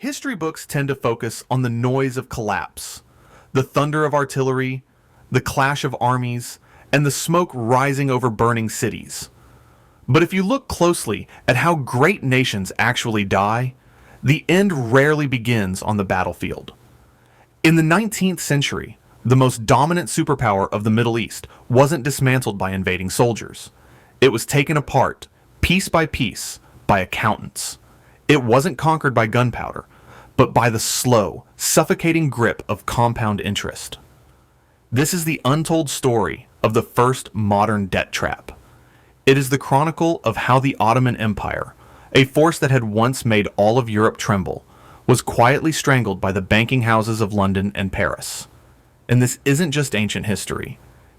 History books tend to focus on the noise of collapse, the thunder of artillery, the clash of armies, and the smoke rising over burning cities. But if you look closely at how great nations actually die, the end rarely begins on the battlefield. In the 19th century, the most dominant superpower of the Middle East wasn't dismantled by invading soldiers. It was taken apart, piece by piece, by accountants. It wasn't conquered by gunpowder, but by the slow, suffocating grip of compound interest. This is the untold story of the first modern debt trap. It is the chronicle of how the Ottoman Empire, a force that had once made all of Europe tremble, was quietly strangled by the banking houses of London and Paris. And this isn't just ancient history.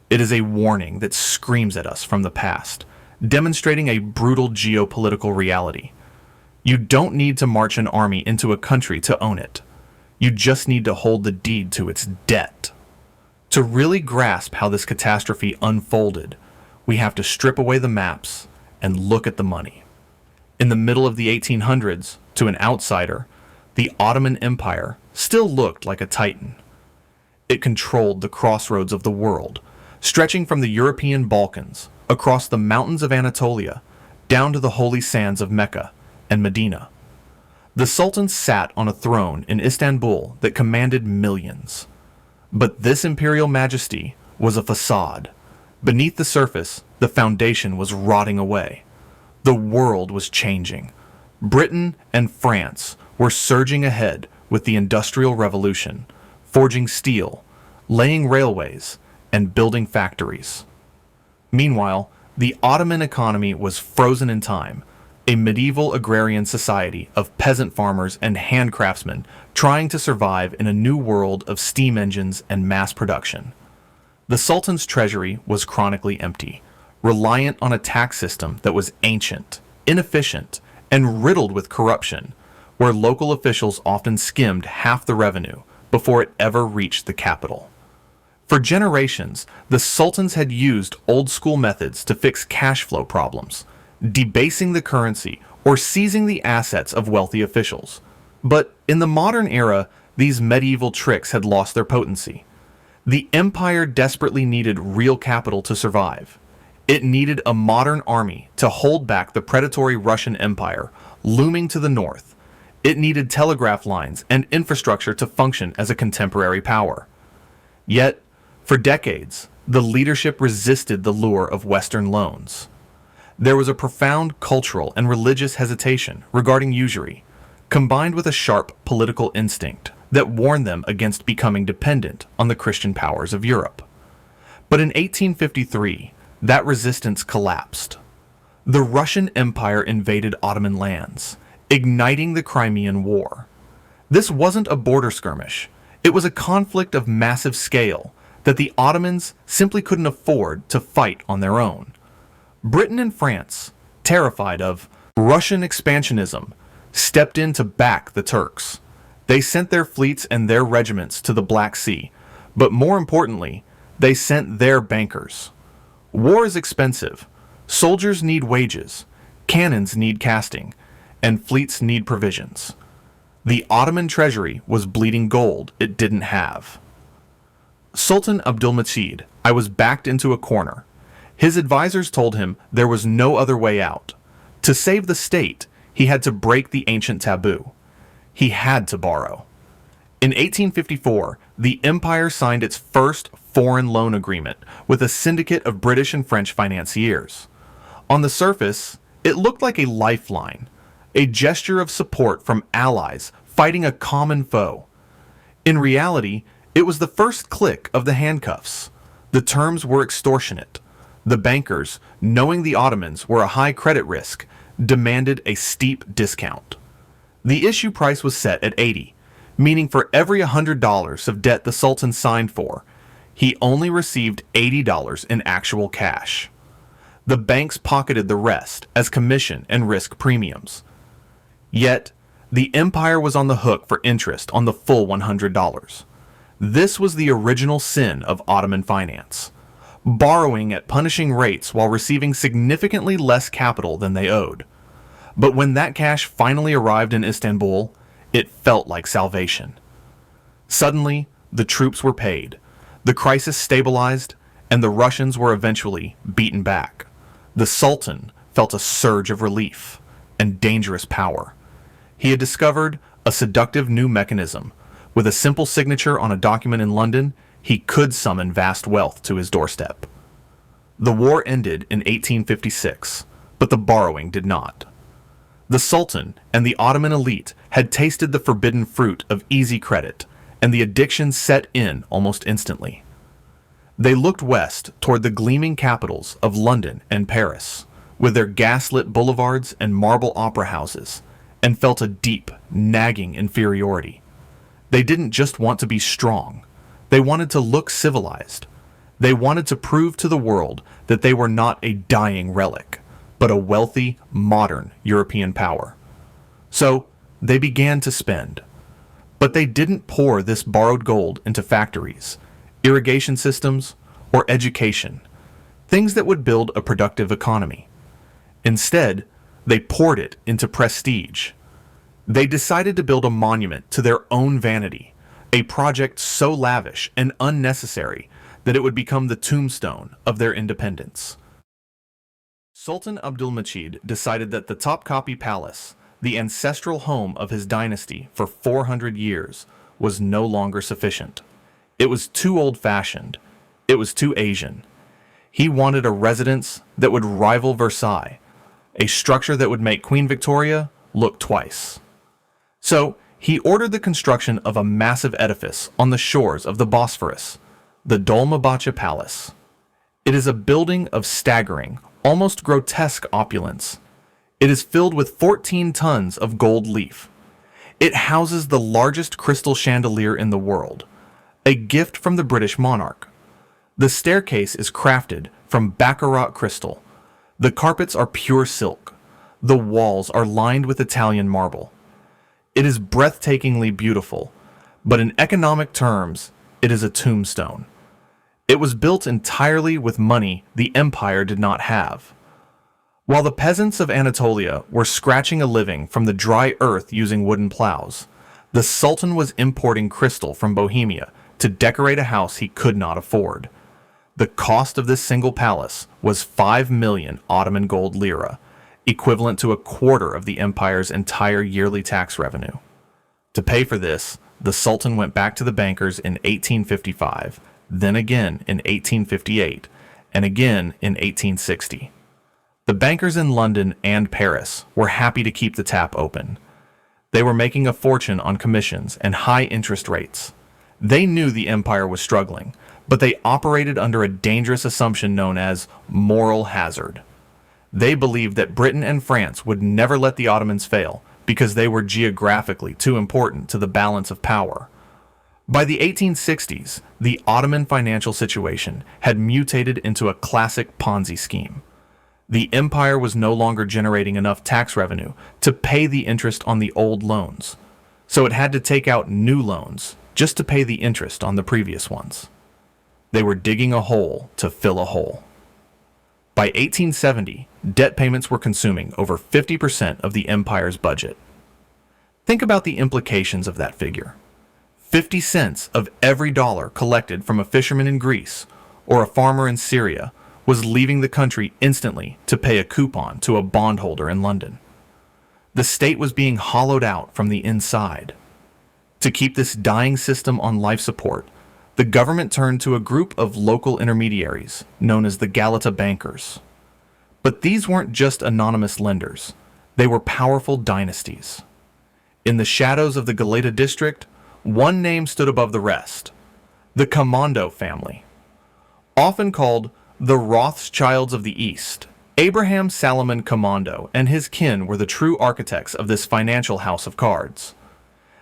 It is a warning that screams at us from the past, demonstrating a brutal geopolitical reality. You don't need to march an army into a country to own it. You just need to hold the deed to its debt. To really grasp how this catastrophe unfolded, we have to strip away the maps and look at the money. In the middle of the 1800s, to an outsider, the Ottoman Empire still looked like a titan. It controlled the crossroads of the world, stretching from the European Balkans, across the mountains of Anatolia, down to the holy sands of Mecca and Medina. The Sultan sat on a throne in Istanbul that commanded millions. But this imperial majesty was a facade. Beneath the surface, the foundation was rotting away. The world was changing. Britain and France were surging ahead with the Industrial Revolution, forging steel, laying railways, and building factories. Meanwhile, the Ottoman economy was frozen in time, a medieval agrarian society of peasant farmers and handcraftsmen trying to survive in a new world of steam engines and mass production. The Sultan's treasury was chronically empty, reliant on a tax system that was ancient, inefficient, and riddled with corruption, where local officials often skimmed half the revenue before it ever reached the capital. For generations, the sultans had used old-school methods to fix cash flow problems, debasing the currency or seizing the assets of wealthy officials. But in the modern era, these medieval tricks had lost their potency. The empire desperately needed real capital to survive. It needed a modern army to hold back the predatory Russian Empire looming to the north. It needed telegraph lines and infrastructure to function as a contemporary power. Yet, for decades, the leadership resisted the lure of Western loans. There was a profound cultural and religious hesitation regarding usury, combined with a sharp political instinct that warned them against becoming dependent on the Christian powers of Europe. But in 1853, that resistance collapsed. The Russian Empire invaded Ottoman lands, igniting the Crimean War. This wasn't a border skirmish. It was a conflict of massive scale that the Ottomans simply couldn't afford to fight on their own. Britain and France, terrified of Russian expansionism, stepped in to back the Turks. They sent their fleets and their regiments to the Black Sea, but more importantly, they sent their bankers. War is expensive. Soldiers need wages, cannons need casting, and fleets need provisions. The Ottoman treasury was bleeding gold it didn't have. Sultan Abdülmecid, I was backed into a corner. His advisors told him there was no other way out. To save the state, he had to break the ancient taboo. He had to borrow. In 1854, the empire signed its first foreign loan agreement with a syndicate of British and French financiers. On the surface, it looked like a lifeline, a gesture of support from allies fighting a common foe. In reality, it was the first click of the handcuffs. The terms were extortionate. The bankers, knowing the Ottomans were a high credit risk, demanded a steep discount. The issue price was set at 80, meaning for every $100 of debt the Sultan signed for, he only received $80 in actual cash. The banks pocketed the rest as commission and risk premiums. Yet, the empire was on the hook for interest on the full $100. This was the original sin of Ottoman finance. Borrowing at punishing rates while receiving significantly less capital than they owed. But when that cash finally arrived in Istanbul, It felt like salvation. Suddenly, the troops were paid, the crisis stabilized, and the Russians were eventually beaten back. The Sultan felt a surge of relief and dangerous power. He had discovered a seductive new mechanism. With a simple signature on a document in London, he could summon vast wealth to his doorstep. The war ended in 1856, but the borrowing did not. The Sultan and the Ottoman elite had tasted the forbidden fruit of easy credit, and the addiction set in almost instantly. They looked west toward the gleaming capitals of London and Paris, with their gaslit boulevards and marble opera houses, and felt a deep, nagging inferiority. They didn't just want to be strong. They wanted to look civilized. They wanted to prove to the world that they were not a dying relic, but a wealthy, modern European power. So, they began to spend. But they didn't pour this borrowed gold into factories, irrigation systems, or education, things that would build a productive economy. Instead, they poured it into prestige. They decided to build a monument to their own vanity, a project so lavish and unnecessary that it would become the tombstone of their independence. Sultan Abdülmecid decided that the Topkapi Palace, the ancestral home of his dynasty for 400 years, was no longer sufficient. It was too old-fashioned. It was too Asian. He wanted a residence that would rival Versailles, a structure that would make Queen Victoria look twice. So, he ordered the construction of a massive edifice on the shores of the Bosphorus, the Dolmabahçe Palace. It is a building of staggering, almost grotesque opulence. It is filled with 14 tons of gold leaf. It houses the largest crystal chandelier in the world, a gift from the British monarch. The staircase is crafted from baccarat crystal. The carpets are pure silk. The walls are lined with Italian marble. It is breathtakingly beautiful, but in economic terms, it is a tombstone. It was built entirely with money the empire did not have. While the peasants of Anatolia were scratching a living from the dry earth using wooden plows, the Sultan was importing crystal from Bohemia to decorate a house he could not afford. The cost of this single palace was 5 million Ottoman gold lira, equivalent to a quarter of the empire's entire yearly tax revenue. To pay for this, the Sultan went back to the bankers in 1855, then again in 1858, and again in 1860. The bankers in London and Paris were happy to keep the tap open. They were making a fortune on commissions and high interest rates. They knew the empire was struggling, but they operated under a dangerous assumption known as moral hazard. They believed that Britain and France would never let the Ottomans fail because they were geographically too important to the balance of power. By the 1860s, the Ottoman financial situation had mutated into a classic Ponzi scheme. The empire was no longer generating enough tax revenue to pay the interest on the old loans, so it had to take out new loans just to pay the interest on the previous ones. They were digging a hole to fill a hole. By 1870, debt payments were consuming over 50% of the empire's budget. Think about the implications of that figure. 50 cents of every dollar collected from a fisherman in Greece or a farmer in Syria was leaving the country instantly to pay a coupon to a bondholder in London. The state was being hollowed out from the inside. To keep this dying system on life support, the government turned to a group of local intermediaries known as the Galata bankers. But these weren't just anonymous lenders. They were powerful dynasties. In the shadows of the Galata district, one name stood above the rest: the Commando family. Often called the Rothschilds of the East, Abraham Salomon Commando and his kin were the true architects of this financial house of cards.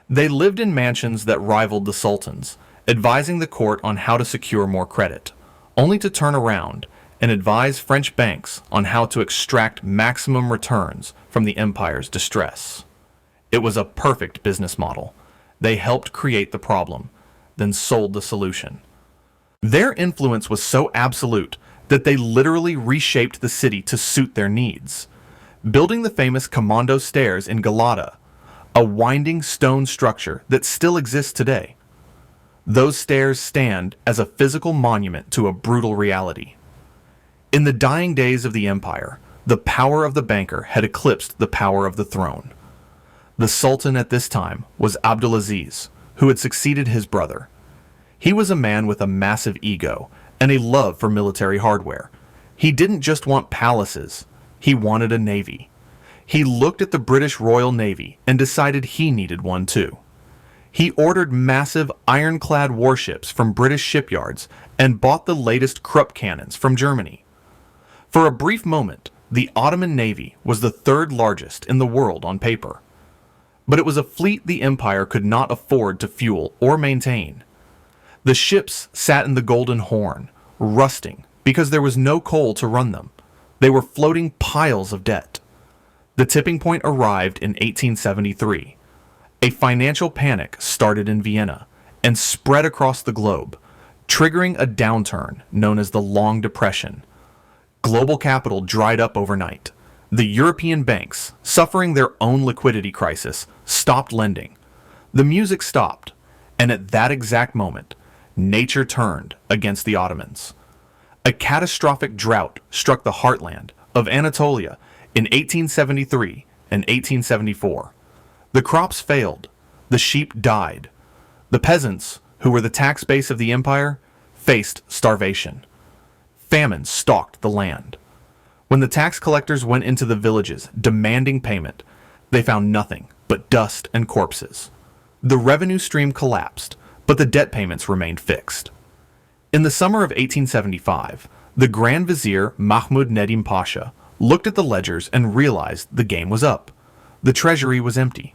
They lived in mansions that rivaled the Sultan's, advising the court on how to secure more credit, only to turn around and advise French banks on how to extract maximum returns from the empire's distress. It was a perfect business model. They helped create the problem, then sold the solution. Their influence was so absolute that they literally reshaped the city to suit their needs, building the famous Commando stairs in Galata, a winding stone structure that still exists today. Those stairs stand as a physical monument to a brutal reality. In the dying days of the empire, the power of the banker had eclipsed the power of the throne. The Sultan at this time was Abdulaziz, who had succeeded his brother. He was a man with a massive ego and a love for military hardware. He didn't just want palaces, he wanted a navy. He looked at the British Royal Navy and decided he needed one too. He ordered massive ironclad warships from British shipyards and bought the latest Krupp cannons from Germany. For a brief moment, the Ottoman Navy was the third largest in the world on paper. But it was a fleet the empire could not afford to fuel or maintain. The ships sat in the Golden Horn, rusting because there was no coal to run them. They were floating piles of debt. The tipping point arrived in 1873. A financial panic started in Vienna and spread across the globe, triggering a downturn known as the Long Depression. Global capital dried up overnight. The European banks, suffering their own liquidity crisis, stopped lending. The music stopped, and at that exact moment, nature turned against the Ottomans. A catastrophic drought struck the heartland of Anatolia in 1873 and 1874. The crops failed. The sheep died. The peasants, who were the tax base of the empire, faced starvation. Famine stalked the land. When the tax collectors went into the villages demanding payment, they found nothing but dust and corpses. The revenue stream collapsed, but the debt payments remained fixed. In the summer of 1875, the Grand Vizier Mahmud Nedim Pasha looked at the ledgers and realized the game was up. The treasury was empty.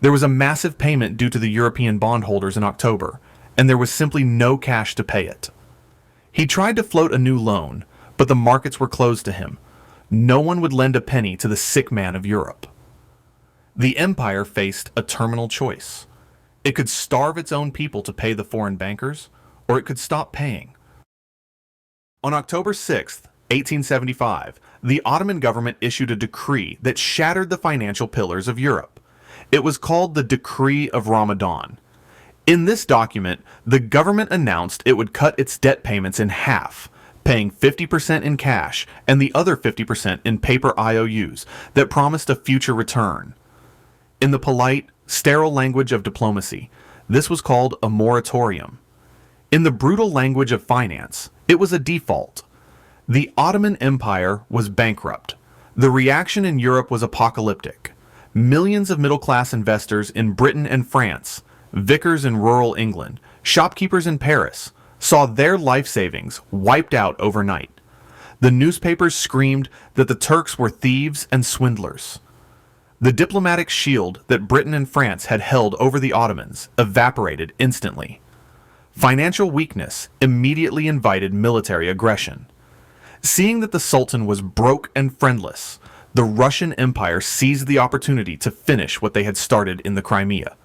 There was a massive payment due to the European bondholders in October, and there was simply no cash to pay it. He tried to float a new loan, but the markets were closed to him. No one would lend a penny to the sick man of Europe. The empire faced a terminal choice. It could starve its own people to pay the foreign bankers, or it could stop paying. On October 6, 1875, the Ottoman government issued a decree that shattered the financial pillars of Europe. It was called the Decree of Ramadan. In this document, the government announced it would cut its debt payments in half, paying 50% in cash and the other 50% in paper IOUs that promised a future return. In the polite, sterile language of diplomacy, this was called a moratorium. In the brutal language of finance, it was a default. The Ottoman Empire was bankrupt. The reaction in Europe was apocalyptic. Millions of middle-class investors in Britain and France, vicars in rural England, shopkeepers in Paris, saw their life savings wiped out overnight. The newspapers screamed that the Turks were thieves and swindlers. The diplomatic shield that Britain and France had held over the Ottomans evaporated instantly. Financial weakness immediately invited military aggression. Seeing that the Sultan was broke and friendless, the Russian Empire seized the opportunity to finish what they had started in the Crimea.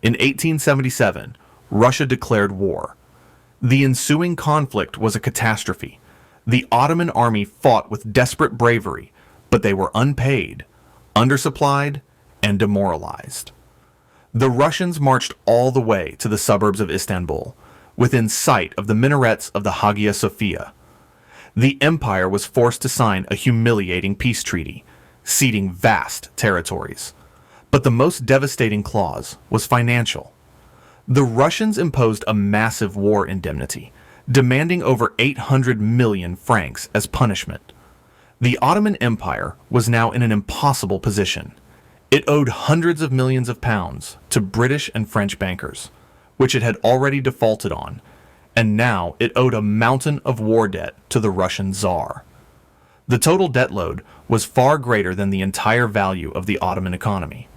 In 1877, Russia declared war. The ensuing conflict was a catastrophe. The Ottoman army fought with desperate bravery, but they were unpaid, undersupplied, and demoralized. The Russians marched all the way to the suburbs of Istanbul, within sight of the minarets of the Hagia Sophia. The empire was forced to sign a humiliating peace treaty, ceding vast territories. But the most devastating clause was financial. The Russians imposed a massive war indemnity, demanding over 800 million francs as punishment. The Ottoman Empire was now in an impossible position. It owed hundreds of millions of pounds to British and French bankers, which it had already defaulted on, and now it owed a mountain of war debt to the Russian Tsar. The total debt load was far greater than the entire value of the Ottoman economy.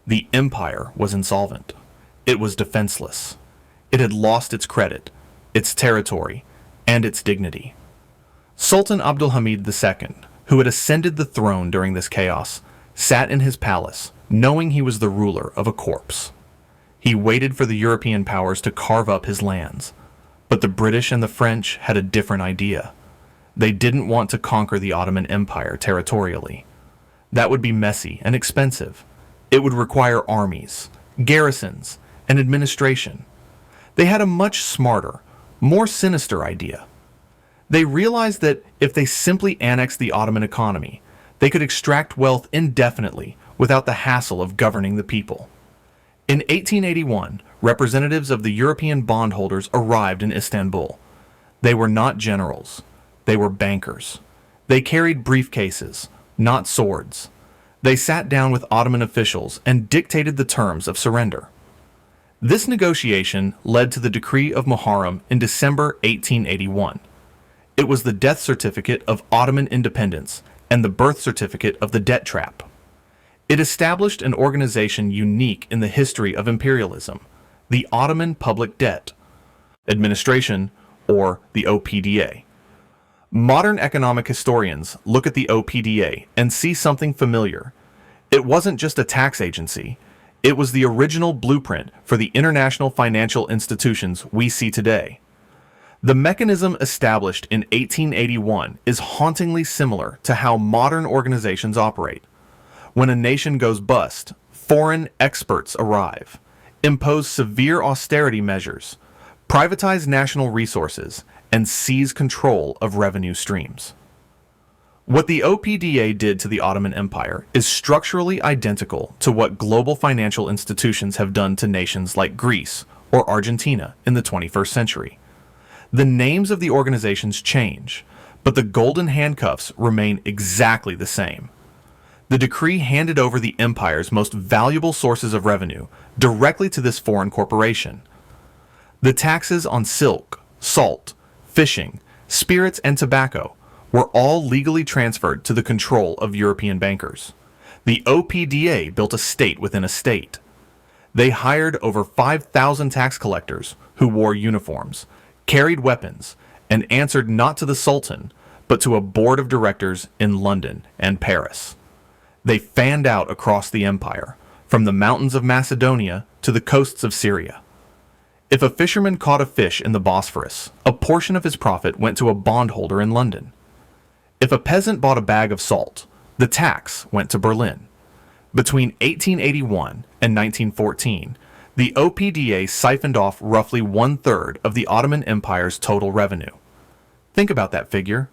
The empire was insolvent. It was defenseless. It had lost its credit, its territory, and its dignity. Sultan Abdulhamid II, who had ascended the throne during this chaos, sat in his palace, knowing he was the ruler of a corpse. He waited for the European powers to carve up his lands, but the British and the French had a different idea. They didn't want to conquer the Ottoman Empire territorially. That would be messy and expensive. It would require armies, garrisons, and administration. They had a much smarter, more sinister idea. They realized that if they simply annexed the Ottoman economy, they could extract wealth indefinitely without the hassle of governing the people. In 1881, representatives of the European bondholders arrived in Istanbul. They were not generals. They were bankers. They carried briefcases, not swords. They sat down with Ottoman officials and dictated the terms of surrender. This negotiation led to the Decree of Muharrem in December 1881. It was the death certificate of Ottoman independence and the birth certificate of the debt trap. It established an organization unique in the history of imperialism, the Ottoman Public Debt Administration, or the OPDA. Modern economic historians look at the OPDA and see something familiar. It wasn't just a tax agency. It was the original blueprint for the international financial institutions we see today. The mechanism established in 1881 is hauntingly similar to how modern organizations operate. When a nation goes bust, foreign experts arrive, impose severe austerity measures, privatize national resources, and seize control of revenue streams. What the OPDA did to the Ottoman Empire is structurally identical to what global financial institutions have done to nations like Greece or Argentina in the 21st century. The names of the organizations change, but the golden handcuffs remain exactly the same. The decree handed over the empire's most valuable sources of revenue directly to this foreign corporation. The taxes on silk, salt, fishing, spirits, and tobacco were all legally transferred to the control of European bankers. The OPDA built a state within a state. They hired over 5,000 tax collectors who wore uniforms, carried weapons, and answered not to the Sultan, but to a board of directors in London and Paris. They fanned out across the empire, from the mountains of Macedonia to the coasts of Syria. If a fisherman caught a fish in the Bosphorus, a portion of his profit went to a bondholder in London. If a peasant bought a bag of salt, the tax went to Berlin. Between 1881 and 1914, the OPDA siphoned off roughly 1/3 of the Ottoman Empire's total revenue. Think about that figure.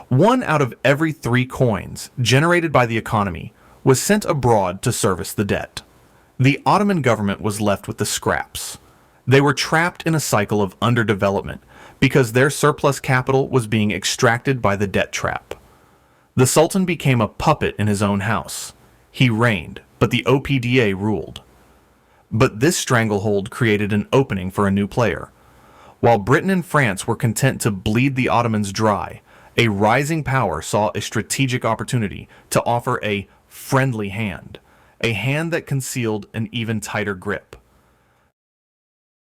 1 out of every 3 coins generated by the economy was sent abroad to service the debt. The Ottoman government was left with the scraps. They were trapped in a cycle of underdevelopment because their surplus capital was being extracted by the debt trap. The Sultan became a puppet in his own house. He reigned, but the OPDA ruled. But this stranglehold created an opening for a new player. While Britain and France were content to bleed the Ottomans dry, a rising power saw a strategic opportunity to offer a friendly hand, a hand that concealed an even tighter grip.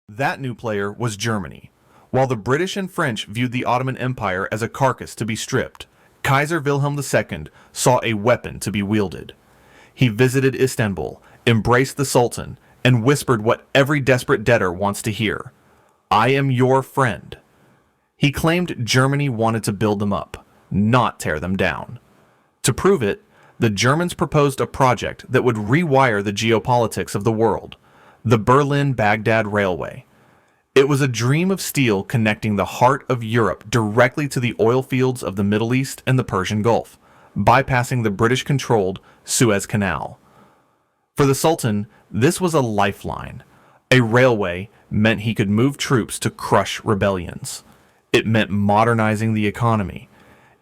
That new player was Germany. While the British and French viewed the Ottoman Empire as a carcass to be stripped, Kaiser Wilhelm II saw a weapon to be wielded. He visited Istanbul, embraced the Sultan, and whispered what every desperate debtor wants to hear: "I am your friend." He claimed Germany wanted to build them up, not tear them down. To prove it, the Germans proposed a project that would rewire the geopolitics of the world: the Berlin-Baghdad Railway. It was a dream of steel connecting the heart of Europe directly to the oil fields of the Middle East and the Persian Gulf, bypassing the British-controlled Suez Canal. For the Sultan, this was a lifeline. A railway meant he could move troops to crush rebellions. It meant modernizing the economy.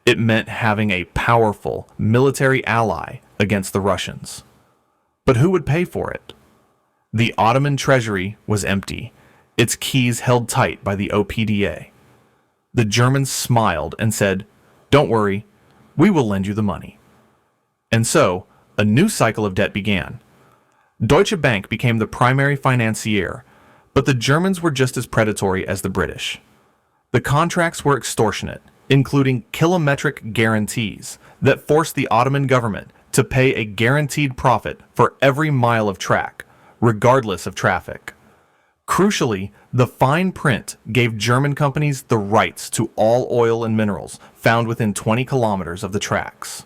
It meant having a powerful military ally against the Russians. But who would pay for it? The Ottoman treasury was empty, its keys held tight by the OPDA. The Germans smiled and said, "Don't worry, we will lend you the money." And so, a new cycle of debt began. Deutsche Bank became the primary financier, but the Germans were just as predatory as the British. The contracts were extortionate, including kilometric guarantees that forced the Ottoman government to pay a guaranteed profit for every mile of track, regardless of traffic. Crucially, the fine print gave German companies the rights to all oil and minerals found within 20 kilometers of the tracks.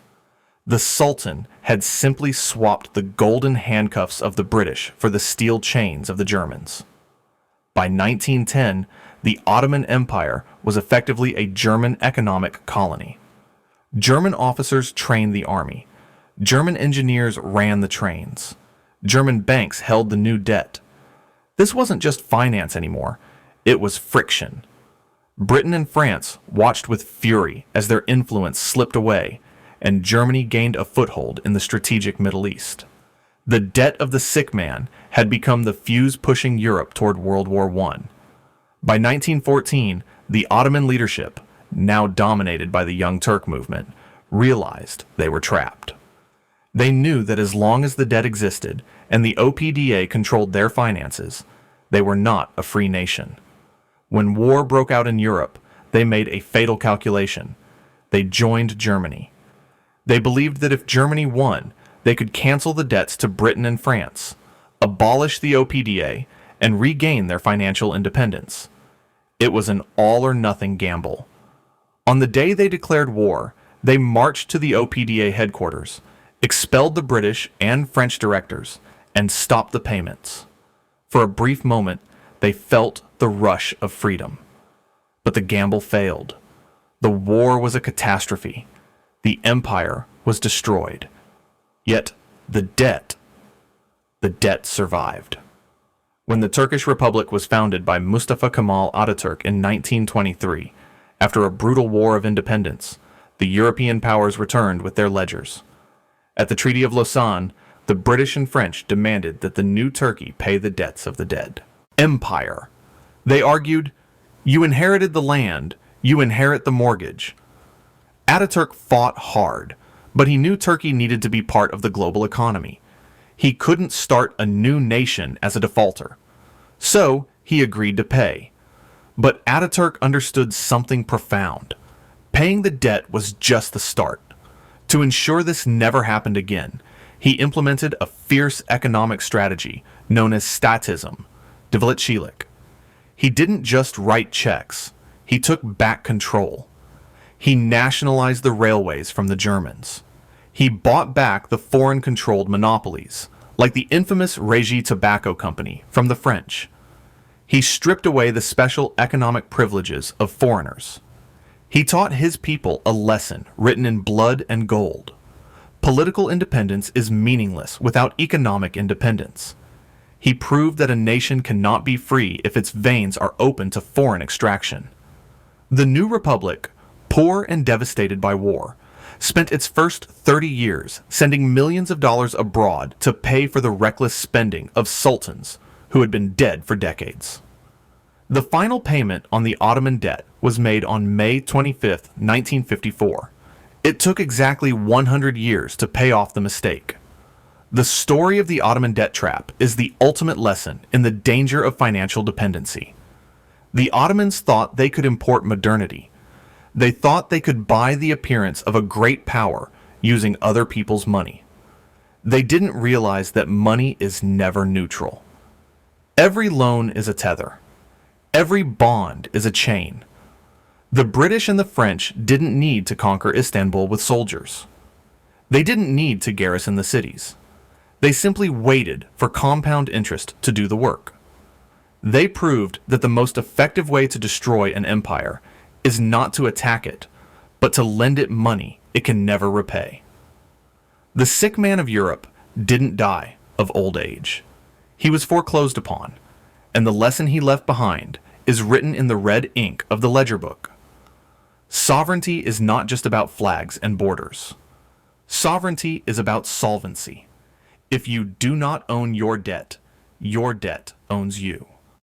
The Sultan had simply swapped the golden handcuffs of the British for the steel chains of the Germans. By 1910, the Ottoman Empire was effectively a German economic colony. German officers trained the army. German engineers ran the trains. German banks held the new debt. This wasn't just finance anymore. It was friction. Britain and France watched with fury as their influence slipped away, and Germany gained a foothold in the strategic Middle East. The debt of the sick man had become the fuse pushing Europe toward World War I. By 1914, the Ottoman leadership, now dominated by the Young Turk movement, realized they were trapped. They knew that as long as the debt existed and the OPDA controlled their finances, they were not a free nation. When war broke out in Europe, they made a fatal calculation. They joined Germany. They believed that if Germany won, they could cancel the debts to Britain and France, abolish the OPDA, and regain their financial independence. It was an all-or-nothing gamble. On the day they declared war, they marched to the OPDA headquarters, expelled the British and French directors, and stopped the payments. For a brief moment, they felt the rush of freedom. But the gamble failed. The war was a catastrophe. The empire was destroyed. Yet the debt survived. When the Turkish Republic was founded by Mustafa Kemal Ataturk in 1923, after a brutal war of independence, the European powers returned with their ledgers. At the Treaty of Lausanne, the British and French demanded that the new Turkey pay the debts of the dead. Empire. They argued, you inherited the land, you inherit the mortgage. Ataturk fought hard, but he knew Turkey needed to be part of the global economy. He couldn't start a new nation as a defaulter. So he agreed to pay. But Ataturk understood something profound. Paying the debt was just the start. To ensure this never happened again, he implemented a fierce economic strategy known as statism, devletchilik. He didn't just write checks, he took back control. He nationalized the railways from the Germans. He bought back the foreign-controlled monopolies, like the infamous Régie Tobacco Company from the French. He stripped away the special economic privileges of foreigners. He taught his people a lesson written in blood and gold. Political independence is meaningless without economic independence. He proved that a nation cannot be free if its veins are open to foreign extraction. The new republic, poor and devastated by war, spent its first 30 years sending millions of dollars abroad to pay for the reckless spending of sultans who had been dead for decades. The final payment on the Ottoman debt was made on May 25, 1954. It took exactly 100 years to pay off the mistake. The story of the Ottoman debt trap is the ultimate lesson in the danger of financial dependency. The Ottomans thought they could import modernity. They thought they could buy the appearance of a great power using other people's money. They didn't realize that money is never neutral. Every loan is a tether. Every bond is a chain. The British and the French didn't need to conquer Istanbul with soldiers. They didn't need to garrison the cities. They simply waited for compound interest to do the work. They proved that the most effective way to destroy an empire is not to attack it, but to lend it money it can never repay. The sick man of Europe didn't die of old age. He was foreclosed upon, and the lesson he left behind is written in the red ink of the ledger book. Sovereignty is not just about flags and borders. Sovereignty is about solvency. If you do not own your debt owns you.